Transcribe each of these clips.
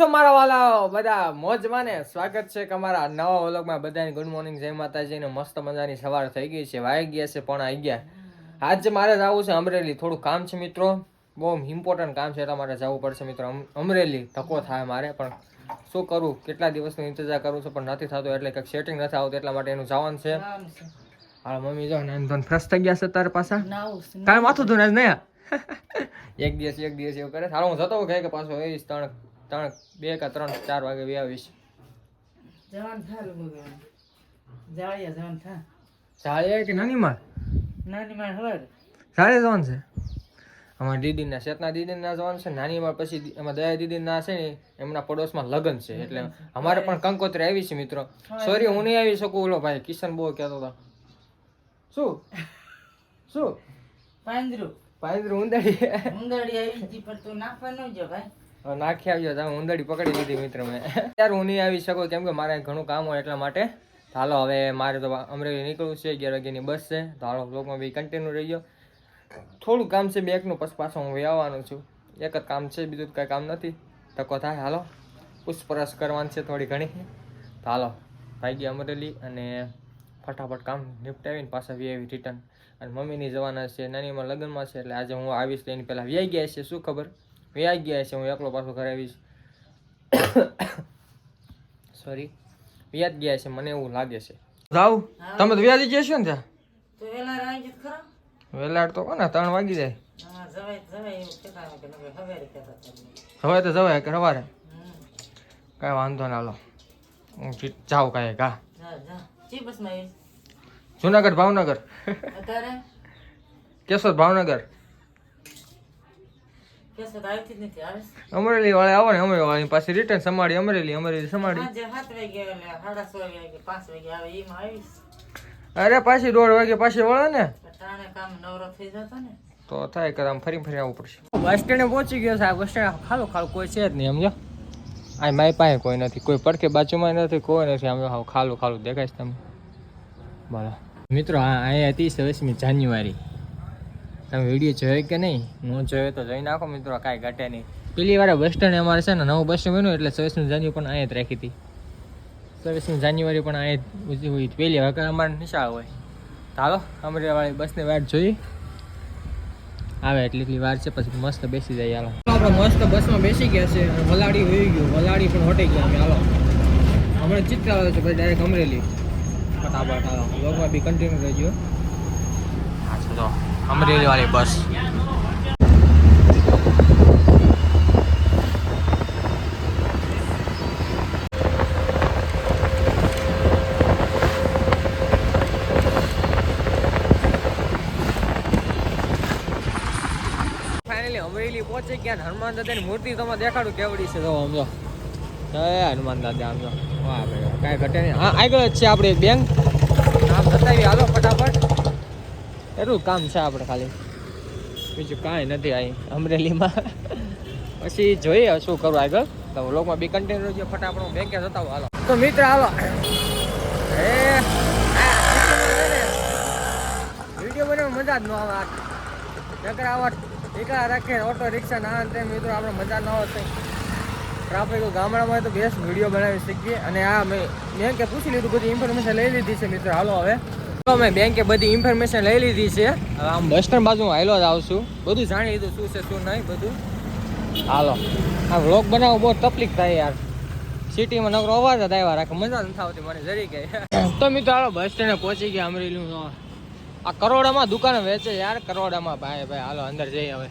છો મારા વાલા બધા મોજમાં ને? સ્વાગત છે તમારા નવા વ્લોગમાં. બધાને ગુડ મોર્નિંગ, જય માતાજી ને મસ્ત મજાની સવાર થઈ ગઈ છે. વાગી ગયા છે 11:30. આજે મારે જવું છે અમરેલી, થોડું કામ છે મિત્રો, બહુ ઇમ્પોર્ટન્ટ કામ છે, એટલા માટે જવું પડશે મિત્રો અમરેલી. ધક્કો થાય મારે, પણ શું કરું, કેટલા દિવસનો ઇંતજાર કરું છું પણ નથી થતો, એટલે કંઈક સેટિંગ નથી આવતું, એટલા માટે એનું જવાનું છે. હા મમ્મી જો નાન ફ્રેશ થઈ ગયા છે તારે પાછા, કાંઈ માથું ધોને જ નહીં. એક દિવસ એવું કરે. હાલો હું જતો કહે કે પાછો આવીશ 2 કે 3 4 વાગે બી આવીશ. સાળે કે નાની માં સાળે જવાનું છે. અમારા દીદીના શેતના દીદીના જવાનું છે. નાની માં પછી એમાં દયા દીદીના છે ને, એમના પડોશમાં લગ્ન છે, એટલે અમારે પણ કંકોત્રી આવી છે મિત્રો. સોરી હું નહીં આવી શકું. ઓલો ભાઈ કિશન બહુ કહેતો હતો. શું પાંદરું ઉંદડી આવી જી, પણ તું નાખવા ન જો ભાઈ. નાખી આવ્યો તમે ઉંદડી પકડી લીધી મિત્ર મેં. ત્યારે હું નહીં આવી શકું કેમ કે મારે ઘણું કામ હોય, એટલા માટે. હાલો હવે મારે તો અમરેલી નીકળવું છે, 11 વાગ્યાની બસ છે. તો હાલો બ્લોગમાં બી કન્ટિન્યુ રહી ગયો. થોડું કામ છે બેગનું, પછી પાછો હું આવવાનું છું. એક જ કામ છે, બીજું કાંઈ કામ નથી. ધક્કો થાય. હાલો પૂછપરછ કરવાની છે થોડી ઘણી. તો હાલો ભાઈ ગયા અમરેલી અને ફટાફટ કામ નિપટાવીને પાછા વી રિટર્ન. અને મમ્મીની જવાના છે, નાનીમાં લગ્નમાં છે, એટલે આજે હું આવીશ તો એની પહેલાં વ્યાઈ ગયા છે. શું ખબર વ્યાઈ ગયા છે, હું એકલો પાછો ઘરે આવીશ. સોરી વ્યાજ ગયા છે, મને એવું લાગે છે. જાવ તમે તો વ્યાજી ગયા છો ને ત્યાં? વેલાડ તો કોને 3 વાગી જાય. હવે તો જવાય કે સવારે કાંઈ વાંધો ના. લો હું જાઉં કાંઈ કા જુનાગઢ ભાવનગર કેશોદ ભાવનગર અમરેલી વાળે આવો ને, અમરેલી વાળી પાછી રિટર્ન સમાડી અમરેલી સમાડી. અરે પાછી 1:30 વાગે પાછી વળે ને, તો થાય કે આમ ફરી આવવું પડશે. બસ સ્ટેન્ડે પહોંચી ગયો છે. આ બસ સ્ટેન્ડ ખાલું કોઈ છે જ નહીં સમજો. આ મારી પાસે કોઈ નથી, કોઈ પડખે બાજુમાં નથી, કોઈ નથી. આમ ખાલું દેખાય છે તમે. બરાબર મિત્રો, અહીંયા હતી 26મી જાન્યુઆરી. તમે વિડીયો જોયો કે નહીં? ન જોયો તો જોઈ નાખો મિત્રો, કાંઈ ઘટે નહીં. પેલી વાર બસ સ્ટેન્ડ અમારે છે ને નવું બસ સ્ટેન્ડ બન્યું, એટલે 26મી જાન્યુઆરી પણ અહીંયા જ રાખી હતી. 26મી જાન્યુઆરી પણ અહીંયા જ ઉજવી. પહેલી વખત અમારે નિશાળ હોય. ચાલો અમરેલીવાળી બસની વાટ જોઈ આવે એટલી વાર છે, પછી મસ્ત બેસી જાય. હાલો આપણે મસ્ત બસમાં બેસી ગયા છે. વલાડી હોઈ ગયું, વલાડી પણ હોટી ગયા અમે. હાલો હમણાં ચિત્ર આવે છે પછી ડાયરેક્ટ અમરેલી ફટાફટ. હાલો લોકમાં બી કન્ટિન્યુ રહેજો. હા છે તો અમરેલી વાળી બસ. અમરેલી પહોંચી ગયા. હનુમાન દાદાની મૂર્તિ તમે દેખાડું કેવડી છે. તો સમજો હનુમાન દાદા આમ જો. વાહ ભાઈ કાંઈ ઘટે નહીં. હા આગળ જ છે આપણે બેંક. આમ બતાવી હાલો ફટાફટ. એટલું કામ છે આપણે, ખાલી બીજું કાંઈ નથી અહીં અમરેલીમાં. પછી જોઈએ શું કરું આગળ. તો વ્લોગમાં બી કન્ટિન્યુ છે. ફટાફટ હું બેંકે જતા હાલો. તો મિત્ર હાલો વિડીયો બનાવવા મજા જ ન આવે. નકર આવા એકલા રાખે ઓટો રિક્ષા ના તે મિત્રો આપણે મજા ન આવે. ટ્રાફિક ગામડામાં તો બેસ્ટ વિડીયો બનાવી શકીએ. અને આ મેં બેંકે પૂછી લીધું, બધી ઇન્ફોર્મેશન લઈ લીધી છે મિત્રો. હાલો હવે મેં બેંકે બધી ઇન્ફોર્મેશન લઈ લીધી છે. હવે આમ બસ સ્ટેન્ડ બાજુ હું હાલો જ આવશું. બધું જાણી લીધું શું છે શું નહીં બધું. હાલો આ વ્લોગ બનાવવો બહુ તકલીફ થાય યાર. સિટીમાં નકરો અવાજ જ આવ્યા રાખે, મજા નથી આવતી મને જરી ગઈ. તો મિત્રો હાલો બસ સ્ટેન્ડે પહોંચી ગયા અમરેલી. આ કરોડામાં દુકાને વેચે યાર, કરોડામાં ભાઈ હાલો અંદર જઈએ હવે.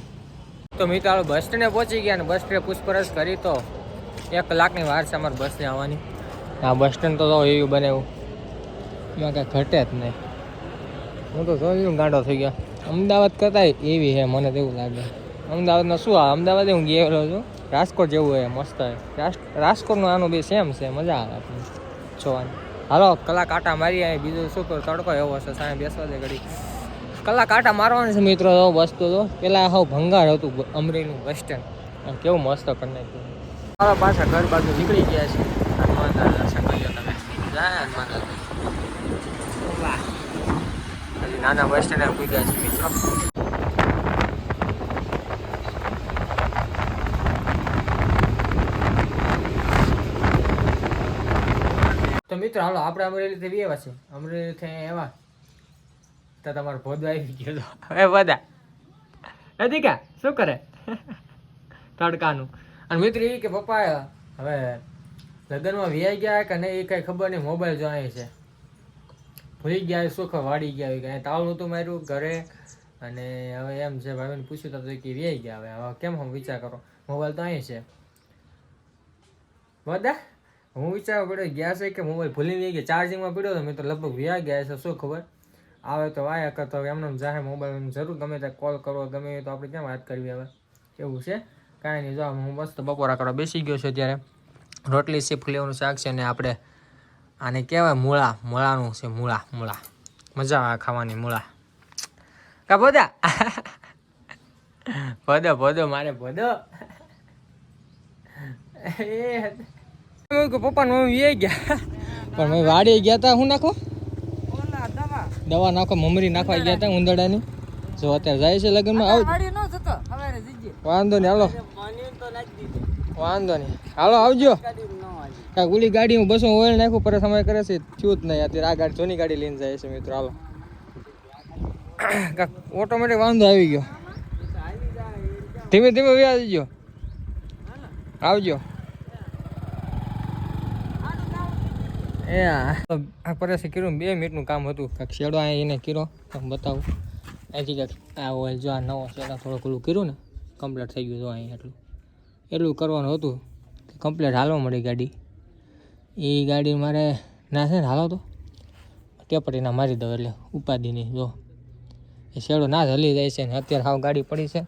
તો મિત્રો હાલો બસ સ્ટેન્ડે પહોંચી ગયા. ને બસ સ્ટેન્ડે પૂછપરછ કરી તો 1 કલાકની વાર છે અમારે બસને આવવાની. આ બસ સ્ટેન્ડ તો એવું બનાવ્યું, એમાં કાંઈ ઘટે જ નહીં. હું તો જોયું ગાંડો થઈ ગયો. અમદાવાદ કરતા એવી છે મને તો એવું લાગે. અમદાવાદમાં શું આવે, અમદાવાદ હું ગયેલો છું, રાજકોટ જેવું હોય મસ્ત હોય. રાજકોટનું આનું બી સેમ છે, મજા આવે આપણને જોવાની. હાલો કલાક આટા મારી આવી. બીજું શું કરું, તડકો એવો હશે, સાંજે બેસવા દે ઘડી. કલાક આટા મારવાની છે મિત્રો. બસ તો પેલા હાવ ભંગાર હતું અમરેલીનું બસ સ્ટેન્ડ. કેવું મસ્ત કરી નાખ્યું. હવે પાછા ઘર બાજુ નીકળી ગયા છે. હનુમાન દાદા સંકળ્યો તમે જાય હનુમાન દાદા. નાના બસ સ્ટેન્ડે પૂગ્યા છે મિત્રો. મિત્રો હાલો આપણે અમરેલીથી બી એવા છે, અમરેલીથી એવા તો તમારો ભોદો આવી ગયો તો હવે બધા નથી કા શું કરે તડકાનું. અને મિત્ર એ કે પપ્પા હવે લગ્નમાં વ્યાઈ ગયા કે નહીં એ કઈ ખબર નહીં, મોબાઈલ જો અહીં છે ભૂલી ગયા શું ખબર વાડી ગયા હોય કે તાળું નહોતું માર્યું ઘરે. અને હવે એમ છે ભાઈને પૂછ્યું તો કે વ્યાઈ ગયા. હવે કેમ હું વિચાર કરો મોબાઈલ તો અહીં છે બધા. હું વિચાર પડ્યો ગયા છે કે મોબાઈલ ભૂલી ગઈ ગયા, ચાર્જિંગમાં પડ્યો તો મેં તો લગભગ વ્યા ગયા છે શું ખબર. આવે તો વાયા કરતો એમને જાહે મોબાઈલ જરૂર ગમે ત્યાં કોલ કરો ગમે તો આપણે ક્યાં વાત કરવી હવે એવું છે. કાંઈ નહીં જો હું મસ્ત બપોરા કરવા બેસી ગયો છું ત્યારે રોટલી છે ફુલેવાનું શાક છે ને આપણે આને કહેવાય મૂળાનું છે મૂળા મજા આવે ખાવાની મૂળા કા ભોદા ભોદો મારે ભોદો પપ્પાને મમ્મી એ ગયા પણ મેં વાડી ગયા હતા. શું નાખો દવા નાખો મમરી નાખવા ગયા હતા ઉંદરડાની. જો અત્યારે જાય છે લગ્નમાં વાંધો નહીં હાલો આવજો. કાંઈક ઓલી ગાડીમાં બસો ઓઇલ નાખ્યું પર સમય કરે છે થયું જ નહીં અત્યારે. આ ગાડી જૂની ગાડી લઈને જાય છે મિત્રો. હાલો કાંઈક ઓટોમેટિક વાંધો આવી ગયો. ધીમે ધીમે વ્યાજ ગયો આવજો. એ આ પરેશે કર્યું 2 મિનિટનું કામ હતું. કાંઈક શેડો એને કર્યો તમે બતાવું અહીંથી કાંઈક આ ઓઇલ જો આ નવો શેડા થોડુંક ઓલું કર્યું ને કમ્પ્લીટ થઈ ગયું. જો અહીં એટલું કરવાનું હતું કમ્પ્લીટ હાલવા મળી ગાડી. એ ગાડી મારે ના છે ને હાલો તો ટેપટીના મારી દઉં એટલે ઉપાધિની. જો એ શેડો ના જ હલી જાય છે ને અત્યારે હાવ ગાડી પડી છે.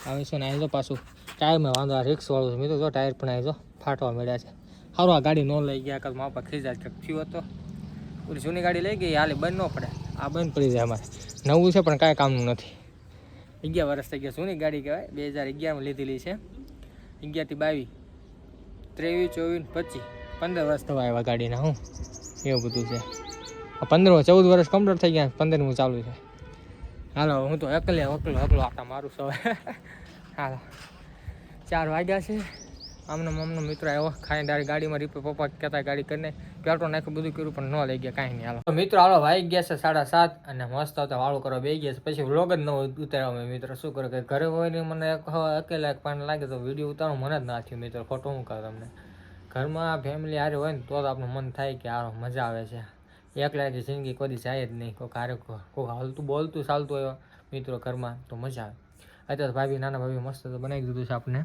આવે છે ને અહીં જો પાછું ટાયરમાં વાંધો આ રિક્સવાળું છે. મેં તો જો ટાયર પણ અહીં જો ફાટવા મળ્યા છે. સારું આ ગાડી ન લઈ ગયા કાં માપા ખીજા કંઈક થયું હતો. ઓલી જૂની ગાડી લઈ ગઈ હાલે બંધ ન પડે. આ બંધ પડી જાય અમારે. નવું છે પણ કાંઈ કામનું નથી. 11 વર્ષ થઈ ગયા. જૂની ગાડી કહેવાય 2011માં લીધેલી છે. 11 થી 22 23 24 25 15 વર્ષ થવા આવ્યા ગાડીના. હું એવું બધું છે. 14 વર્ષ કમ્પ્લીટ થઈ ગયા 15મું ચાલુ છે. હાલો હું તો એકલો આટા મારું છું હવે. હાલો 4 વાગ્યા છે. આમનો મિત્રો આવ્યો ખાઈ ડાયરેક્ટ ગાડીમાં રીપે પપ્પા કહેતા ગાડી કરીને પેટ્રોલ નાખ્યું બધું કર્યું પણ ન લઈ ગયા કાંઈ નહીં. હાલો મિત્રો હાલો વાગી ગયા છે 7:30 અને મસ્ત આવતા વાળું કરવા બે ગયા છે. પછી વ્લોગ જ ન ઉતાર્યો મેં મિત્રો શું કરે કે ઘરે હોય ને મને અકેલા પાણી લાગે તો વિડીયો ઉતારવું મને જ ના થયું મિત્રો. ખોટું હું કહું તમને ઘરમાં ફેમિલી હારે હોય ને તો આપણું મન થાય કે હારો મજા આવે છે. એકલાથી જિંદગી કોઈ જાય જ નહીં. કોઈ હારે કોઈ હાલતું બોલતું ચાલતું હોય મિત્રો ઘરમાં તો મજા આવે. અત્યારે ભાભી નાના ભાભી મસ્ત તો બનાવી દીધું છે આપણે.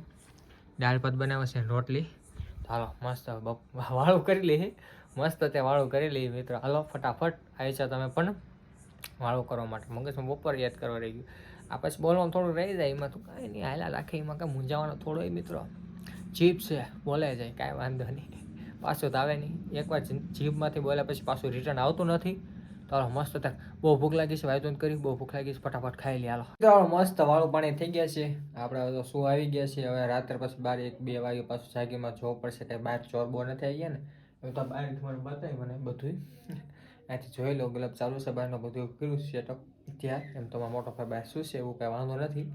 દાળ ભાત બનાવે છે રોટલી. હાલો મસ્ત વાળું કરી લઈએ મસ્ત ત્યાં વાળું કરી લઈએ મિત્રો. હાલો ફટાફટ આવી છે તમે પણ વાળું કરવા માટે. મગજમાં બપોર યાદ કરવા રહી ગયું. આ પછી બોલવાનું થોડું રહી જાય એમાં તો કાંઈ નહીં હાલા રાખે એમાં કાંઈ મૂંઝાવાનો થોડો મિત્રો. જીભ છે બોલાઈ જાય કાંઈ વાંધો નહીં પાછું તો આવે નહીં. એકવાર જીભમાંથી બોલ્યા પછી પાછું રિટર્ન આવતું નથી. તો મસ્ત થાય. બહુ ભૂખ લાગી છે વાયતું કરી બહુ ભૂખ લાગી છે ફટાફટ ખાઈ લે. હાલો મસ્ત વાળું પાણી થઈ ગયા છે. આપણે તો શું આવી ગયા છે હવે રાત્રે પછી 12-1-2 વાગે પાછું જાગીમાં જોવું પડશે કે બહાર ચોર બહુ નથી આવી ગયા ને હવે તો બહારથી મને બતાવી મને બધું અહીંથી જોઈ લો ગલબ ચાલુ છે બહારનું બધું કર્યું સેટઅપ ત્યાં એમ તો મોટો ભાઈ બહાર શું છે એવું કાંઈ વાંધો નથી.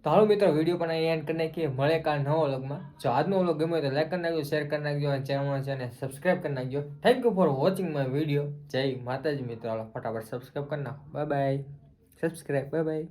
તો હાલો મિત્રો વિડીયો પણ અહીં એન્ડ કરી નાખીએ. મળે કાલ નવો વ્લોગમાં. જો આજનો વ્લોગ ગમ્યો તો લાઈક કરી નાખજો શેર કરી નાખજો અને ચેનલ છે ને સબસ્ક્રાઈબ કરી નાખજો. Thank you for watching my video. જય માતાજી મિત્રો. હાલો ફટાફટ સબસ્ક્રાઈબ કરી નાખો. Bye bye subscribe bye bye.